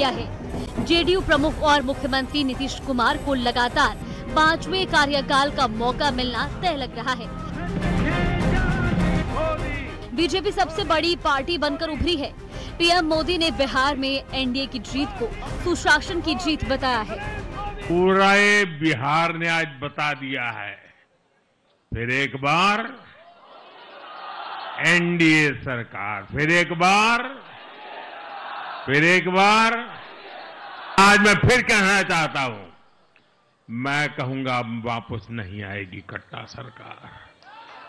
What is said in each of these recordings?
दिया है। जेडीयू प्रमुख और मुख्यमंत्री नीतीश कुमार को लगातार 5वें कार्यकाल का मौका मिलना तय लग रहा है। बीजेपी सबसे बड़ी पार्टी बनकर उभरी है। पीएम मोदी ने बिहार में एनडीए की जीत को सुशासन की जीत बताया है। पूरा बिहार ने आज बता दिया है, फिर एक बार एनडीए सरकार, फिर एक बार। आज मैं फिर कहना चाहता हूं, मैं कहूंगा अब वापस नहीं आएगी कट्टा सरकार,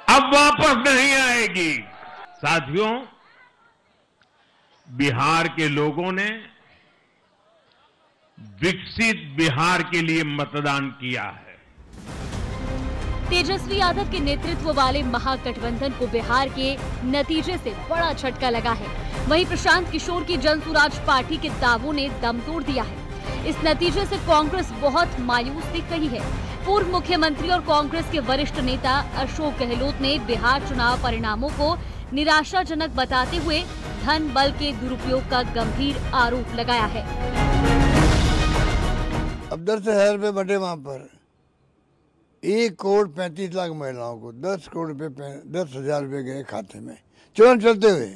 अब वापस नहीं आएगी। साथियों, बिहार के लोगों ने विकसित बिहार के लिए मतदान किया है। तेजस्वी यादव के नेतृत्व वाले महागठबंधन को बिहार के नतीजे से बड़ा झटका लगा है। वहीं प्रशांत किशोर की जनसुराज पार्टी के दावों ने दम तोड़ दिया है। इस नतीजे से कांग्रेस बहुत मायूस दिख रही है। पूर्व मुख्यमंत्री और कांग्रेस के वरिष्ठ नेता अशोक गहलोत ने बिहार चुनाव परिणामों को निराशाजनक बताते हुए धन बल के दुरुपयोग का गंभीर आरोप लगाया है। अब 10,000 रुपए बटे वहाँ पर 1,35,00,000 महिलाओं को 10,000 रुपए गए खाते में चुनाव चलते हुए।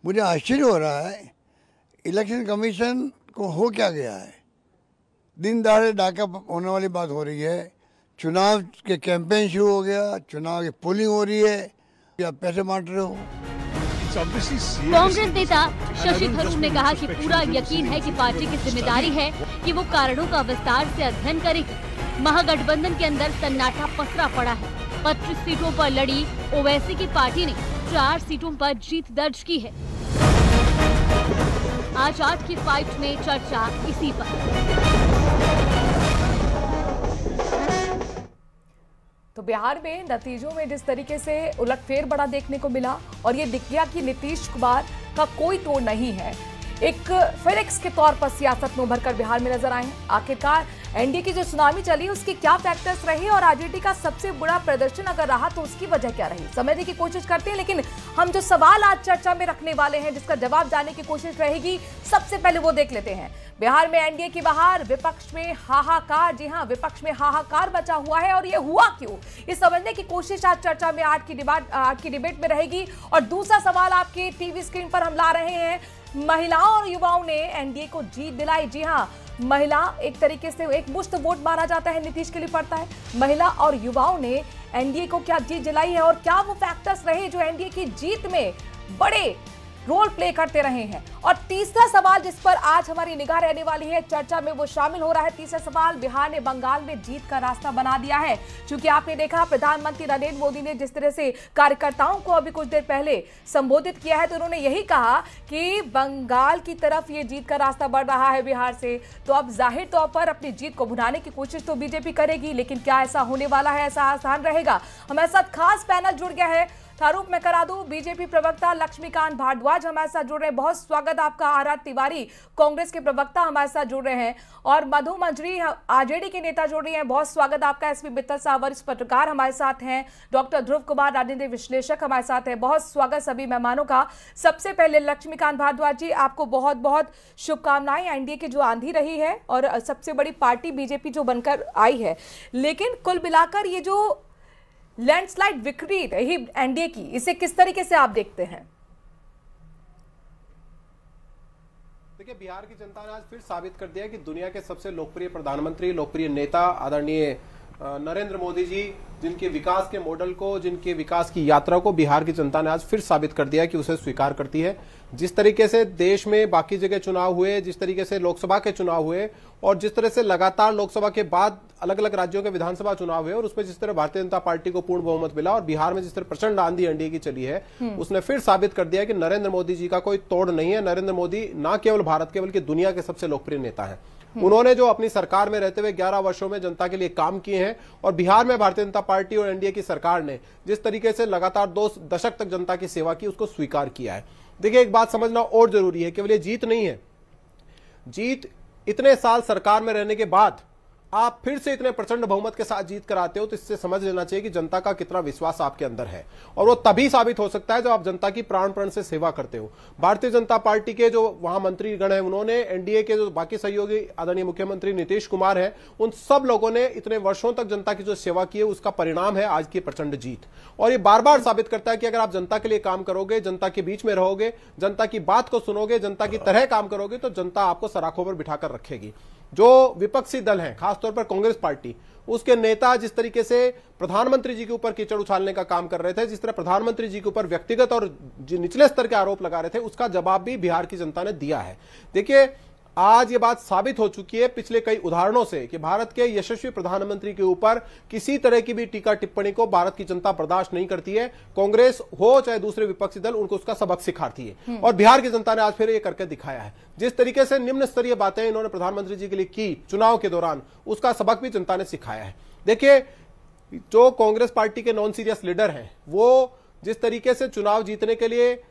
मुझे आश्चर्य हो रहा है, इलेक्शन कमीशन को हो क्या गया है? दिन दहाड़े डाका होने वाली बात हो रही है। चुनाव के कैंपेन शुरू हो गया, चुनाव की पोलिंग हो रही है, या पैसे बांट रहे हो? कांग्रेस नेता शशि थरूर ने कहा कि पूरा यकीन है कि पार्टी की जिम्मेदारी है कि वो कारणों का विस्तार से अध्ययन करेगी। महागठबंधन के अंदर सन्नाटा पसरा पड़ा है। 25 सीटों पर लड़ी ओवैसी की पार्टी ने 4 सीटों पर जीत दर्ज की है। आज 8 की फाइट में चर्चा इसी पर। तो बिहार में नतीजों में जिस तरीके से उलटफेर बड़ा देखने को मिला और ये दिख गया कि नीतीश कुमार का कोई तोड़ नहीं है, एक फेरिक्स के तौर पर सियासत में उभर कर बिहार में नजर आए हैं। आखिरकार एनडीए की जो सुनामी चली उसके क्या फैक्टर्स रहे और आरजेडी का सबसे बुरा प्रदर्शन अगर रहा तो उसकी वजह क्या रही, समझने की कोशिश करते हैं। लेकिन हम जो सवाल आज चर्चा में रखने वाले हैं, जिसका जवाब जानने की कोशिश रहेगी, सबसे पहले वो देख लेते हैं। बिहार में एनडीए की बाहर विपक्ष में हाहाकार। जी हां, विपक्ष में हाहाकार मचा हुआ है और ये हुआ क्यों, ये समझने की कोशिश आज चर्चा में आज की डिबेट में रहेगी। और दूसरा सवाल आपके टीवी स्क्रीन पर हम ला रहे हैं, महिलाओं और युवाओं ने एनडीए को जीत दिलाई। जी हां, महिला एक तरीके से एक मुश्त वोट माना जाता है नीतीश के लिए पड़ता है। महिला और युवाओं ने एनडीए को क्या जीत दिलाई है और क्या वो फैक्टर्स रहे जो एनडीए की जीत में बड़े रोल प्ले करते रहे हैं। और तीसरा सवाल जिस पर आज हमारी निगाह रहने वाली है, चर्चा में वो शामिल हो रहा है। तीसरा सवाल, बिहार ने बंगाल में जीत का रास्ता बना दिया है। क्योंकि आपने देखा प्रधानमंत्री नरेंद्र मोदी ने जिस तरह से कार्यकर्ताओं को अभी कुछ देर पहले संबोधित किया है, तो उन्होंने यही कहा कि बंगाल की तरफ ये जीत का रास्ता बढ़ रहा है बिहार से। तो अब जाहिर तौर पर अपनी जीत को भुनाने की कोशिश तो बीजेपी करेगी, लेकिन क्या ऐसा होने वाला है, ऐसा आसान रहेगा? हमारे साथ खास पैनल जुड़ गया है। तारुफ मैं करा दूं, बीजेपी प्रवक्ता लक्ष्मीकांत भारद्वाज हमारे साथ जुड़ रहे हैं, बहुत स्वागत आपका। आर तिवारी कांग्रेस के प्रवक्ता हमारे साथ जुड़ रहे हैं और मधु मंजरी आरजेडी के नेता जुड़ रही हैं, बहुत स्वागत आपका। एसपी मित्तल साहब वरिष्ठ पत्रकार हमारे साथ हैं, डॉक्टर ध्रुव कुमार राजनीतिक विश्लेषक हमारे साथ हैं, बहुत स्वागत सभी मेहमानों का। सबसे पहले लक्ष्मीकांत भारद्वाज जी, आपको बहुत बहुत शुभकामनाएं। एनडीए की जो आंधी रही है और सबसे बड़ी पार्टी बीजेपी जो बनकर आई है, लेकिन कुल मिलाकर ये जो लैंडस्लाइड विक्ट्री रही एनडीए की, इसे किस तरीके से आप देखते हैं? देखिए, बिहार की जनता ने आज फिर साबित कर दिया कि दुनिया के सबसे लोकप्रिय प्रधानमंत्री, लोकप्रिय नेता आदरणीय नरेंद्र मोदी जी, जिनके विकास के मॉडल को, जिनके विकास की यात्रा को बिहार की जनता ने आज फिर साबित कर दिया कि उसे स्वीकार करती है। जिस तरीके से देश में बाकी जगह चुनाव हुए, जिस तरीके से लोकसभा के चुनाव हुए और जिस तरह से लगातार लोकसभा के बाद अलग अलग राज्यों के विधानसभा चुनाव हुए और उसमें जिस तरह भारतीय जनता पार्टी को पूर्ण बहुमत मिला और बिहार में जिस तरह प्रचंड आंधी एनडीए की चली है, उसने फिर साबित कर दिया कि नरेंद्र मोदी जी का कोई तोड़ नहीं है। नरेंद्र मोदी न केवल भारत के बल्कि दुनिया के सबसे लोकप्रिय नेता है। उन्होंने जो अपनी सरकार में रहते हुए 11 वर्षों में जनता के लिए काम किए हैं और बिहार में भारतीय जनता पार्टी और एनडीए की सरकार ने जिस तरीके से लगातार 2 दशक तक जनता की सेवा की, उसको स्वीकार किया है। देखिए, एक बात समझना और जरूरी है, केवल ये जीत नहीं है। जीत इतने साल सरकार में रहने के बाद आप फिर से इतने प्रचंड बहुमत के साथ जीत कर आते हो, तो इससे समझ लेना चाहिए कि जनता का कितना विश्वास आपके अंदर है। और वो तभी साबित हो सकता है जब आप जनता की प्राण प्राण से सेवा करते हो। भारतीय जनता पार्टी के जो वहां मंत्रीगण हैं, उन्होंने एनडीए के जो बाकी सहयोगी आदरणीय मुख्यमंत्री नीतीश कुमार हैं, उन सब लोगों ने इतने वर्षों तक जनता की जो सेवा की है, उसका परिणाम है आज की प्रचंड जीत। और ये बार बार साबित करता है कि अगर आप जनता के लिए काम करोगे, जनता के बीच में रहोगे, जनता की बात को सुनोगे, जनता की तरह काम करोगे, तो जनता आपको सराखों पर बिठाकर रखेगी। जो विपक्षी दल हैं, खासतौर पर कांग्रेस पार्टी, उसके नेता जिस तरीके से प्रधानमंत्री जी के ऊपर कीचड़ उछालने का काम कर रहे थे, जिस तरह प्रधानमंत्री जी के ऊपर व्यक्तिगत और निचले स्तर के आरोप लगा रहे थे, उसका जवाब भी बिहार की जनता ने दिया है। देखिए, आज ये बात साबित हो चुकी है पिछले कई उदाहरणों से कि भारत के यशस्वी प्रधानमंत्री के ऊपर किसी तरह की भी टीका टिप्पणी को भारत की जनता बर्दाश्त नहीं करती है। कांग्रेस हो चाहे दूसरे विपक्षी दल, उनको उसका सबक सिखाती है। और बिहार की जनता ने आज फिर ये करके दिखाया है। जिस तरीके से निम्न स्तरीय बातें इन्होंने प्रधानमंत्री जी के लिए की चुनाव के दौरान, उसका सबक भी जनता ने सिखाया है। देखिए, जो कांग्रेस पार्टी के नॉन सीरियस लीडर हैं, वो जिस तरीके से चुनाव जीतने के लिए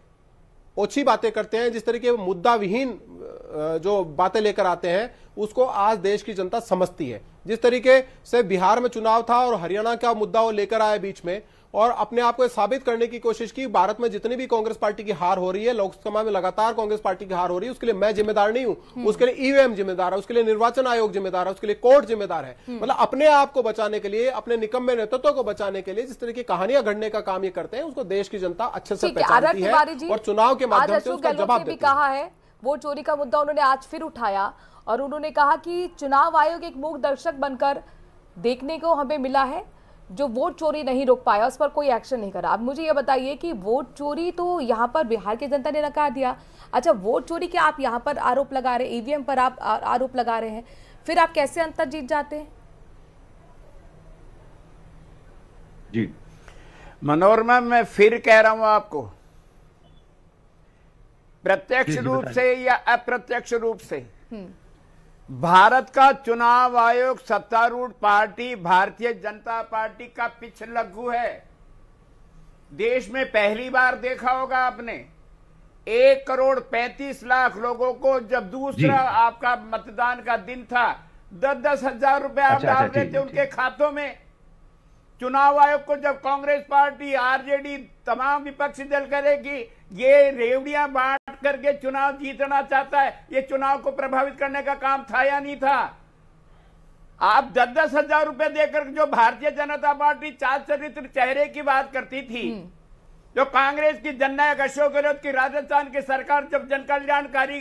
ओछी बातें करते हैं, जिस तरीके मुद्दा विहीन जो बातें लेकर आते हैं, उसको आज देश की जनता समझती है। जिस तरीके से बिहार में चुनाव था और हरियाणा का मुद्दा वो लेकर आए बीच में, और अपने आप को साबित करने की कोशिश की, भारत में जितनी भी कांग्रेस पार्टी की हार हो रही है, लोकसभा में लगातार कांग्रेस पार्टी की हार हो रही है, उसके लिए मैं जिम्मेदार नहीं हूं, उसके लिए ईवीएम जिम्मेदार है, उसके लिए निर्वाचन आयोग जिम्मेदार है, उसके लिए कोर्ट जिम्मेदार है। मतलब अपने आप को बचाने के लिए, अपने निकम्मे नेतृत्व को बचाने के लिए जिस तरह की कहानियां घड़ने का काम ये करते हैं, उसको देश की जनता अच्छे से पहचानती है और चुनाव के माध्यम से उसका जवाब देती है। वोट चोरी का मुद्दा उन्होंने आज फिर उठाया और उन्होंने कहा कि चुनाव आयोग एक मूक दर्शक बनकर देखने को हमें मिला है, जो वोट चोरी नहीं रोक पाया, उस पर कोई एक्शन नहीं करा। अब मुझे ये बताइए कि वोट चोरी तो यहाँ पर बिहार की जनता ने नकार दिया। अच्छा, वोट चोरी के आप यहाँ पर आरोप लगा रहे हैं, ईवीएम पर आप आरोप लगा रहे हैं, फिर आप कैसे अंतर जीत जाते हैं? जी मनोरमा, मैं फिर कह रहा हूं आपको, प्रत्यक्ष रूप से या अप्रत्यक्ष रूप से भारत का चुनाव आयोग सत्तारूढ़ पार्टी भारतीय जनता पार्टी का पिछलग्गू है। देश में पहली बार देखा होगा आपने, 1,35,00,000 लोगों को जब दूसरा आपका मतदान का दिन था, 10-10 हजार रुपए आप डाल रहे थे उनके खातों में। चुनाव आयोग को जब कांग्रेस पार्टी, आरजेडी, तमाम विपक्षी दल करेगी ये रेवड़ियां बांट करके चुनाव जीतना चाहता है, ये चुनाव को प्रभावित करने का काम था या नहीं था? आप 10-10 हजार रुपए देकर जो भारतीय जनता पार्टी चार चरित्र चेहरे की बात करती थी, जो कांग्रेस की जननायक अशोक गहलोत की राजस्थान की सरकार जब जन कल्याणकारी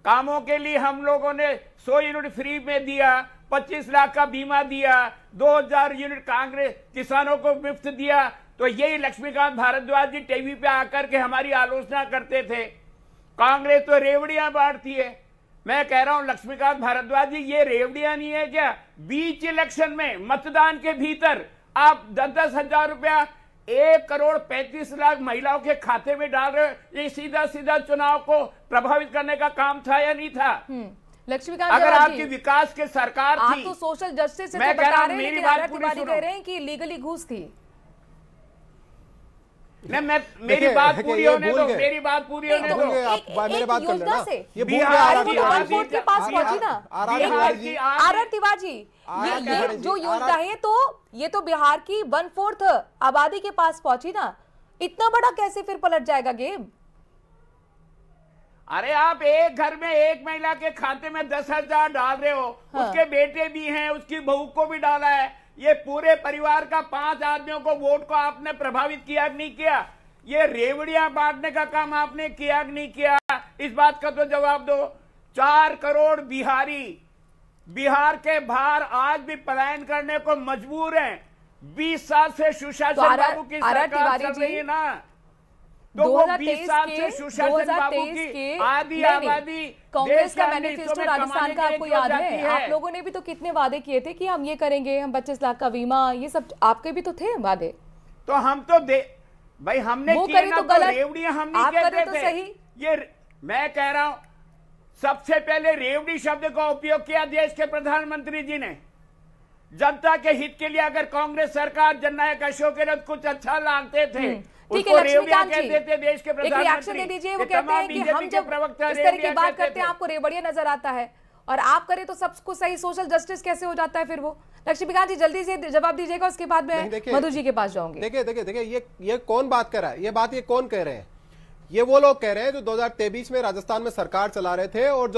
कामों के लिए हम लोगों ने 100 यूनिट फ्री में दिया, 25 लाख का बीमा दिया, 2000 यूनिट कांग्रेस किसानों को मुफ्त दिया, तो यही लक्ष्मीकांत भारद्वाज जी टीवी पे आकर के हमारी आलोचना करते थे, कांग्रेस तो रेवड़ियां बांटती है। मैं कह रहा हूं लक्ष्मीकांत भारद्वाज जी, ये रेवड़ियां नहीं है क्या? बीच इलेक्शन में मतदान के भीतर आप 10-10 हजार रुपया 1,35,00,000 महिलाओं के खाते में डाल रहे हो, ये सीधा सीधा चुनाव को प्रभावित करने का काम था या नहीं था? लक्ष्मीकांत, अगर आपकी विकास के सरकार आप थी, तो सोशल जस्टिस से मैं तो बता रहे हैं, मेरी लेकिन बात आरआर पूरी तिवारी सुनो। कह रहे हैं कि लीगली घूस थी। मेरी बात पूरी होने दो, मेरी बात पूरी होने दो। आप मेरे बात कर लेना। ये बिहार की कोर्ट के पास पहुंची ना आरआर तिवारी, ये जो योजना है तो ये तो बिहार की 1/4 आबादी के पास पहुंची ना, इतना बड़ा कैसे फिर पलट जाएगा गेम? अरे आप एक घर में एक महिला के खाते में 10 हजार डाल रहे हो, उसके बेटे भी हैं, उसकी बहू को भी डाला है, ये पूरे परिवार का 5 आदमियों को वोट को आपने प्रभावित किया कि नहीं किया? ये रेवड़ियां बांटने का काम आपने किया कि नहीं किया? इस बात का तो जवाब दो। 4 करोड़ बिहारी बिहार के बाहर आज भी पलायन करने को मजबूर हैं। 20 साल से सुशासन बाबू की सरकार चल रही है ना, तो वो 20 साल से सुशासन बाबू की आधी आबादी कांग्रेस का मैनिफेस्टो राजस्थान का आपको याद है? आप लोगों ने भी तो कितने वादे किए थे कि हम ये करेंगे, हम 25 लाख का बीमा, ये सब आपके भी तो थे वादे। तो हम तो भाई हमने किए ना, तो रेवड़ियां हम नहीं कहते थे। सही। ये मैं कह रहा हूं, सबसे पहले रेवड़ी शब्द का उपयोग किया देश के प्रधानमंत्री जी ने। जनता के हित के लिए अगर कांग्रेस सरकार, जननायक अशोक गहलोत कुछ अच्छा लांघते थे, उसको रेवड़ियां कहते थे देश के प्रधानमंत्री। एक रिएक्शन दे दीजिए। वो कहते हैं कि हम जब इस तरह की बात करते हैं आपको रेवड़िया नजर आता है, और आप करें तो सबको सही सोशल जस्टिस कैसे हो जाता है फिर वो? लक्ष्मीकांत जी जल्दी से जवाब दीजिएगा, उसके बाद मैं मधु जी के पास जाऊंगी। देखिए ये कौन बात कर रहा है, ये कौन कह रहे हैं? ये वो लोग कह रहे हैं जो 2023 में राजस्थान में सरकार चला रहे थे और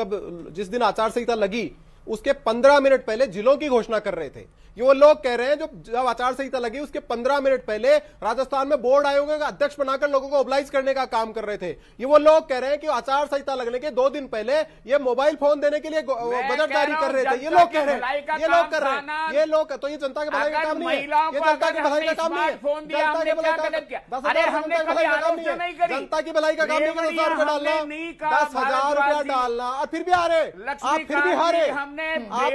जिस दिन आचार संहिता लगी उसके 15 मिनट पहले जिलों की घोषणा कर रहे थे। ये वो लोग कह रहे हैं जो जब आचार संहिता लगी उसके 15 मिनट पहले राजस्थान में बोर्ड आयोगों का अध्यक्ष बनाकर लोगों को ओबलाइज करने का काम कर रहे थे। ये वो लोग कह रहे हैं कि आचार संहिता लगने के 2 दिन पहले ये मोबाइल फोन देने के लिए बजट जारी कर रहे थे। ये लोग कह रहे हैं, ये लोग कर रहे हैं, ये लोग। तो ये जनता के भलाई का काम नहीं है, ये जनता की भलाई का काम नहीं है, जनता के भलाई का 10,000 रुपया का काम नहीं है, जनता की भलाई का काम नहीं है। 10,000 रुपया डालना, 10,000 रुपया डालना और फिर भी हारे, आप फिर भी हारे, आप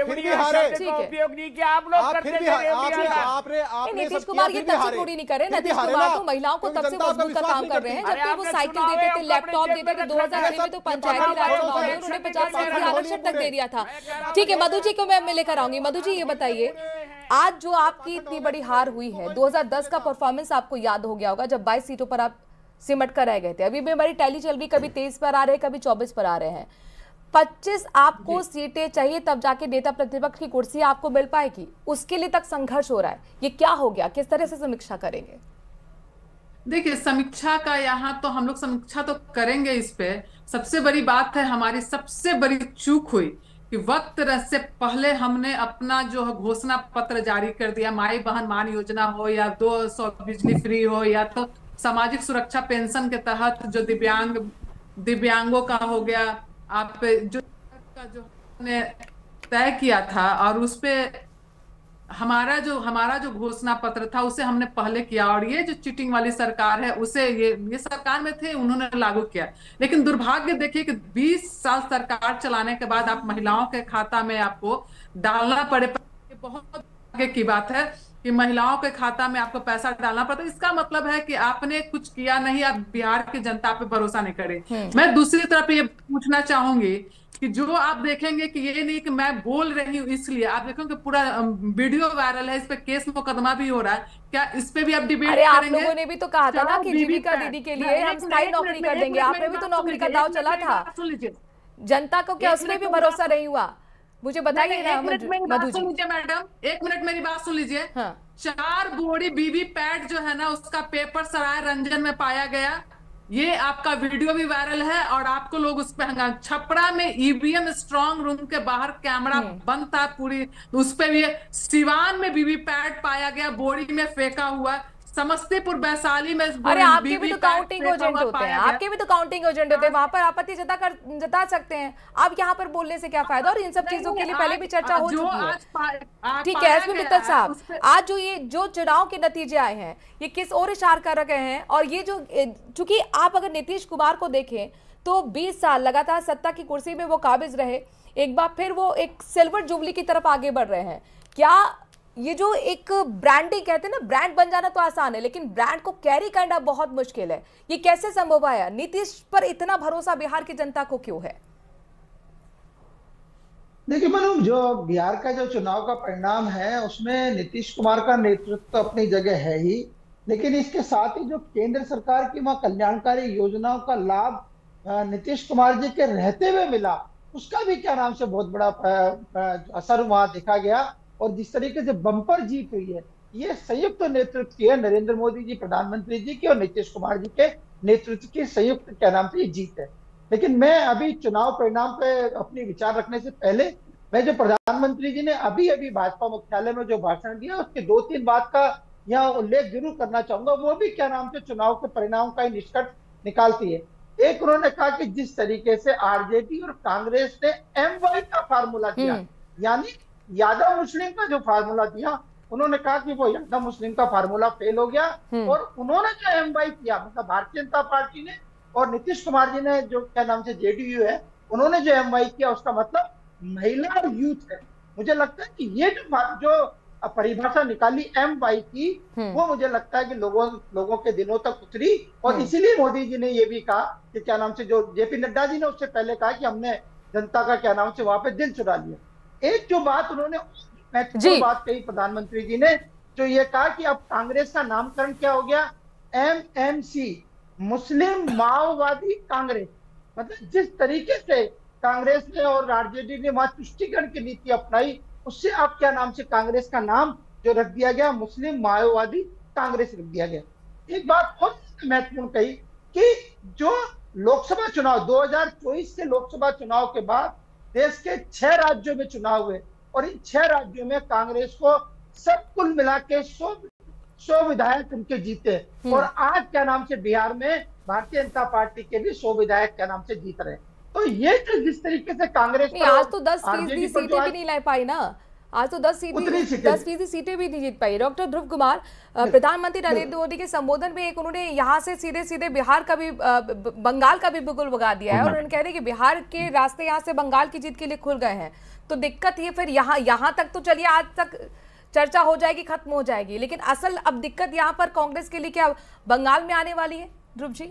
फिर भी हारे, उपयोग नहीं किया आप लोग। नीतीश कुमार ये तब से थोड़ी नहीं कर रहे। नीतीश कुमार तो महिलाओं को तब से मजबूत का काम कर रहे हैं, जबकि वो साइकिल देते थे, लैपटॉप देते थे। 2006 में तो पंचायती राज चुनाव में उन्होंने 50% आरक्षण तक दे दिया था। ठीक है, मधु जी को मैं लेकर आऊंगी। मधु जी ये बताइए, आज जो आपकी इतनी बड़ी हार हुई है, 2010 का परफॉर्मेंस आपको याद हो गया होगा जब 22 सीटों पर आप सिमट कर रह गए थे। अभी भी हमारी टैली चल रही, कभी 23 पर आ रहे, कभी 24 पर आ रहे हैं। 25 आपको सीटें चाहिए तब जाके नेता प्रतिपक्ष की कुर्सी आपको मिल पाएगी, उसके लिए तक संघर्ष हो रहा है। ये क्या हो गया, किस तरह से समीक्षा करेंगे? देखिए, समीक्षा का यहाँ तो हम लोग समीक्षा तो करेंगे इस पे। सबसे बड़ी बात है, हमारी सबसे बड़ी चूक हुई कि वक्त से पहले हमने अपना जो घोषणा पत्र जारी कर दिया। माई बहन मान योजना हो या 200 बिजली फ्री हो या तो सामाजिक सुरक्षा पेंशन के तहत जो दिव्यांगों का हो गया, आप जो हमने तय किया था और उस पे हमारा जो घोषणा पत्र था उसे हमने पहले किया। और ये जो चीटिंग वाली सरकार है उसे ये सरकार में थे, उन्होंने लागू किया। लेकिन दुर्भाग्य देखिए कि 20 साल सरकार चलाने के बाद आप महिलाओं के खाता में आपको डालना पड़े। ये बहुत आगे की बात है कि महिलाओं के खाता में आपको पैसा डालना पड़ता है। इसका मतलब है कि आपने कुछ किया नहीं, आप बिहार की जनता पे भरोसा नहीं करें। मैं दूसरी तरफ ये पूछना चाहूंगी कि जो आप देखेंगे कि ये नहीं कि मैं बोल रही हूँ इसलिए, आप देखेंगे पूरा वीडियो वायरल है, इस पे केस मुकदमा भी हो रहा है। क्या इस पे भी आप डिबेट करेंगे? आप लोगों ने भी तो कहा था ना कि जीविका दीदी के लिए हम स्थायी नौकरी कर देंगे। आपने भी तो नौकरी का दाव चला था। जनता को क्या उसमें भी भरोसा नहीं हुआ? मुझे बताइए ना मधु जी। मैडम 1 मिनट मेरी बात सुन लीजिए। 4 बोरी वीवीपैट जो है ना उसका पेपर सराय रंजन में पाया गया। ये आपका वीडियो भी वायरल है और आपको लोग उस पे हंगामा। छपरा में ईवीएम स्ट्रांग रूम के बाहर कैमरा बंद था पूरी, उस पे भी। सिवान में वीवीपैट पाया गया, बोरी में फेंका हुआ। समस्तीपुर वैशाली में अरे आपके भी तो काउंटिंग एजेंट होते हैं, आपके भी तो काउंटिंग एजेंट होते हैं, वहां पर आपत्ति जता सकते हैं। आप यहाँ पर बोलने से क्या फायदा? और इन सब चीजों के लिए पहले भी चर्चा हो चुकी है। ठीक है एसपी मित्तल साहब, आज जो चुनाव के नतीजे आए हैं ये किस ओर इशारा कर रहे हैं? और ये जो, चूंकि आप अगर नीतीश कुमार को देखें तो 20 साल लगातार सत्ता की कुर्सी में वो काबिज रहे, एक बार फिर वो एक सिल्वर जुबली की तरफ आगे बढ़ रहे हैं। क्या ये जो एक ब्रांडिंग कहते हैं ना, ब्रांड बन जाना तो आसान है लेकिन ब्रांड को कैरी करना बहुत मुश्किल है, ये कैसे संभव है? नीतीश पर इतना भरोसा बिहार की जनता को क्यों है? देखिए मनु, जो बिहार का जो चुनाव का परिणाम है उसमें नीतीश कुमार का नेतृत्व तो अपनी जगह है ही, लेकिन इसके साथ ही जो केंद्र सरकार की वहां कल्याणकारी योजनाओं का लाभ नीतीश कुमार जी के रहते हुए मिला, उसका भी क्या नाम से बहुत बड़ा असर वहां देखा गया। और जिस तरीके से बम्पर जीत हुई है, ये संयुक्त नेतृत्व की है, नरेंद्र मोदी जी प्रधानमंत्री जी की और नीतीश कुमार जी के नेतृत्व की संयुक्त क्या नाम से ये जीत है। लेकिन मैं अभी चुनाव परिणाम पे अपनी विचार रखने से पहले मैं जो प्रधानमंत्री जी ने अभी भाजपा मुख्यालय में जो भाषण दिया उसके 2-3 बात का यहाँ उल्लेख जरूर करना चाहूंगा। वो भी क्या नाम से चुनाव के परिणाम का ही निष्कर्ष निकालती है। एक, उन्होंने कहा कि जिस तरीके से आरजेडी और कांग्रेस ने MY का फार्मूला दिया, यानी यादव मुस्लिम का जो फार्मूला दिया, उन्होंने कहा कि वो यादव मुस्लिम का फार्मूला फेल हो गया। और उन्होंने जो MY किया, मतलब भारतीय जनता पार्टी ने और नीतीश कुमार जी ने जो क्या नाम से JDU है, उन्होंने जो MY किया उसका मतलब महिला और यूथ है। मुझे लगता है कि ये जो परिभाषा निकाली MY की, वो मुझे लगता है कि लोगों के दिनों तक उतरी। और इसीलिए मोदी जी ने ये भी कहा कि क्या नाम से, जो JP नड्डा जी ने उससे पहले कहा कि हमने जनता का क्या नाम से वहां पे दिल चुरा लिया। एक जो बात उन्होंने महत्वपूर्ण बात कही प्रधानमंत्री जी ने, जो ये कहा कि अब कांग्रेस का नामकरण क्या हो गया, MMC, मुस्लिम माओवादी कांग्रेस। मतलब जिस तरीके से कांग्रेस ने और आरजेडी ने वहां तुष्टीकरण की नीति अपनाई, उससे अब क्या नाम से कांग्रेस का नाम जो रख दिया गया मुस्लिम माओवादी कांग्रेस रख दिया गया। एक बात बहुत महत्वपूर्ण कही कि जो लोकसभा चुनाव 2024 के लोकसभा चुनाव के बाद देश के 6 राज्यों में चुनाव हुए और इन 6 राज्यों में कांग्रेस को सब कुल मिला के 100 विधायक उनके जीते और आज क्या नाम से बिहार में भारतीय जनता पार्टी के भी 100 विधायक क्या नाम से जीत रहे। तो ये जिस तरीके से कांग्रेस आज तो 10% सीटें भी नहीं ला पाई ना, आज तो 10% सीटें भी नहीं जीत पाई। डॉक्टर ध्रुव कुमार, प्रधानमंत्री नरेंद्र मोदी के संबोधन में एक उन्होंने यहाँ से सीधे सीधे बिहार का भी बंगाल का भी बिगुल बगा दिया है और उन्होंने कह रहे हैं कि बिहार के रास्ते यहाँ से बंगाल की जीत के लिए खुल गए हैं। तो दिक्कत ये फिर यहाँ तक तो चलिए आज तक चर्चा हो जाएगी, खत्म हो जाएगी, लेकिन असल अब दिक्कत यहाँ पर कांग्रेस के लिए क्या बंगाल में आने वाली है ध्रुव जी?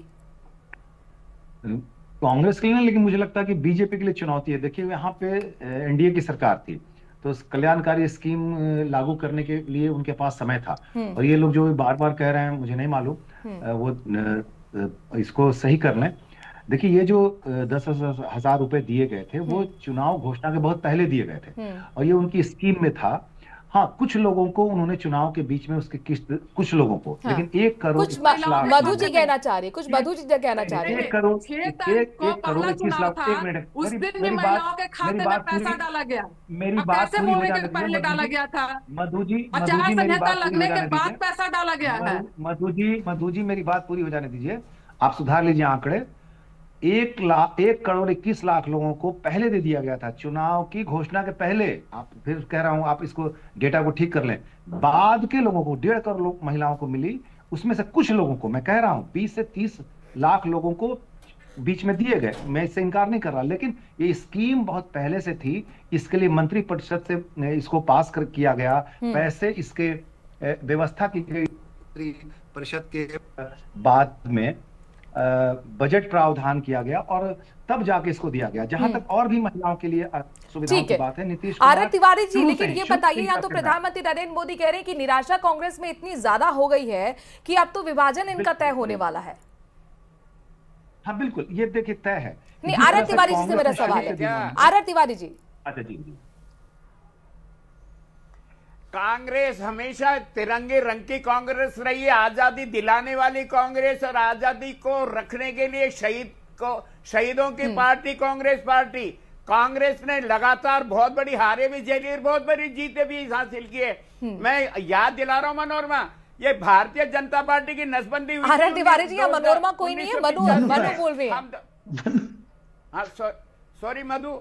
कांग्रेस के लिए ना, लेकिन मुझे लगता है कि बीजेपी के लिए चुनौती है। देखिए यहाँ पे एनडीए की सरकार थी तो कल्याणकारी स्कीम लागू करने के लिए उनके पास समय था और ये लोग जो बार बार कह रहे हैं मुझे नहीं मालूम वो इसको सही कर लें। देखिए ये जो 10,000 रुपए दिए गए थे वो चुनाव घोषणा के बहुत पहले दिए गए थे और ये उनकी स्कीम में था। हाँ, कुछ लोगों को उन्होंने चुनाव के बीच में उसकी किस्त, कुछ लोगों को, लेकिन 1 करोड़ कुछ मधु जी कहना चाह रही, कुछ मधु जी कहना चाह रही। 1 करोड़ 21 लाख। एक मिनट, उस दिन भी महिलाओं के खाते में पैसा डाला गया। मेरी बात पूरी हो जाने पहले डाला गया था मधु जी, आचार संहिता लगने के बाद पैसा डाला गया है। मधु जी मेरी बात पूरी हो जाने दीजिए, आप सुधार लीजिए आंकड़े। 1 करोड़ 21 लाख लोगों को पहले दे दिया गया था चुनाव की घोषणा के पहले। आप फिर कह रहा हूं, आप इसको डेटा को ठीक कर लें। बाद के लोगों को 1.5 करोड़ महिलाओं को मिली, उसमें से कुछ लोगों को, मैं कह रहा हूं 20 से 30 लाख लोगों को बीच में दिए गए। मैं इससे इनकार नहीं कर रहा, लेकिन ये स्कीम बहुत पहले से थी। इसके लिए मंत्रिपरिषद से इसको पास किया गया, पैसे इसके व्यवस्था की गई परिषद के बाद में बजट प्रावधान किया गया और तब जाके इसको दिया गया। जहां तक और भी महिलाओं के लिए सुविधाओं की बात है, नीतीश आरत तिवारी जी, लेकिन ये बताइए, यहाँ तो प्रधानमंत्री नरेंद्र मोदी कह रहे हैं कि निराशा कांग्रेस में इतनी ज्यादा हो गई है कि अब तो विभाजन इनका तय होने वाला है। हाँ बिल्कुल, ये देखिए तय है। नहीं, आरत तिवारी जी से मेरा सवाल है। आरत तिवारी जी, अच्छा जी, कांग्रेस हमेशा तिरंगे रंग की कांग्रेस रही है, आजादी दिलाने वाली कांग्रेस और आजादी को रखने के लिए शहीदों की पार्टी कांग्रेस पार्टी। कांग्रेस ने लगातार बहुत बड़ी हारे भी झेली और बहुत बड़ी जीतें भी हासिल की है। मैं याद दिला रहा हूँ मनोरमा, ये भारतीय जनता पार्टी की नसबंदी हुई। आरत तिवारी जी, मनोरमा कोई नहीं है, मनु बोल रही है। सॉरी मधु,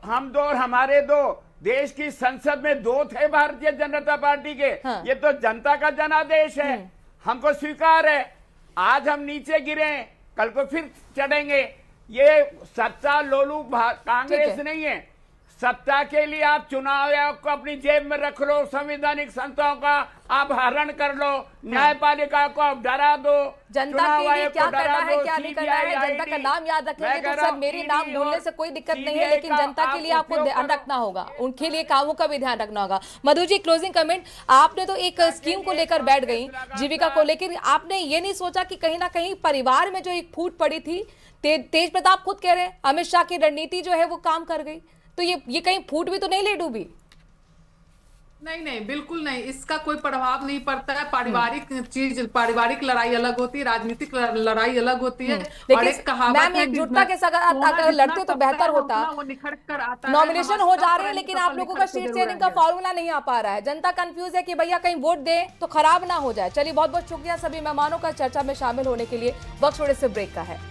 हम दो और हमारे 2 देश की संसद में 2 थे भारतीय जनता पार्टी के। हाँ। ये तो जनता का जनादेश है, हमको स्वीकार है। आज हम नीचे गिरे, कल को फिर चढ़ेंगे। ये सच्चा लोलू कांग्रेस नहीं है। सत्ता के लिए आप चुनाव आयोग को अपनी जेब में रख लो, संवैधानिक संस्थाओं का आप हरण कर लो, न्यायपालिका को आप डरा दो, जनता के लिए क्या करना है क्या नहीं करना है, जनता का नाम याद रखेंगे तो सर मेरे नाम बोलने से कोई दिक्कत नहीं है, लेकिन जनता के लिए आपको ध्यान रखना होगा, उनके लिए कामों का भी ध्यान रखना होगा। Madhu ji, closing comment. आपने तो एक स्कीम को लेकर बैठ गई, जीविका को, लेकिन आपने ये नहीं सोचा कि कहीं ना कहीं परिवार में जो एक फूट पड़ी थी, तेज प्रताप खुद कह रहे हैं अमित शाह की रणनीति जो है वो काम कर गई, तो ये कहीं फूट भी तो नहीं ले डूबी? नहीं, बिल्कुल नहीं, इसका कोई प्रभाव नहीं पड़ता है। पारिवारिक लड़ाई अलग होती है, राजनीतिक लड़ाई अलग होती है। और एक कहावत है, एकजुटता के साथ अगर लड़ते तो बेहतर होता। वो निखर कर आता है। नॉमिनेशन हो जा रहे हैं, लेकिन आप लोगों का सीट शेयरिंग का फॉर्मूला नहीं आ पा रहा है। जनता कंफ्यूज है कि भैया कहीं वोट दे तो खराब ना हो जाए। चलिए, बहुत बहुत शुक्रिया सभी मेहमानों का चर्चा में शामिल होने के लिए। वक्त थोड़े से ब्रेक का है।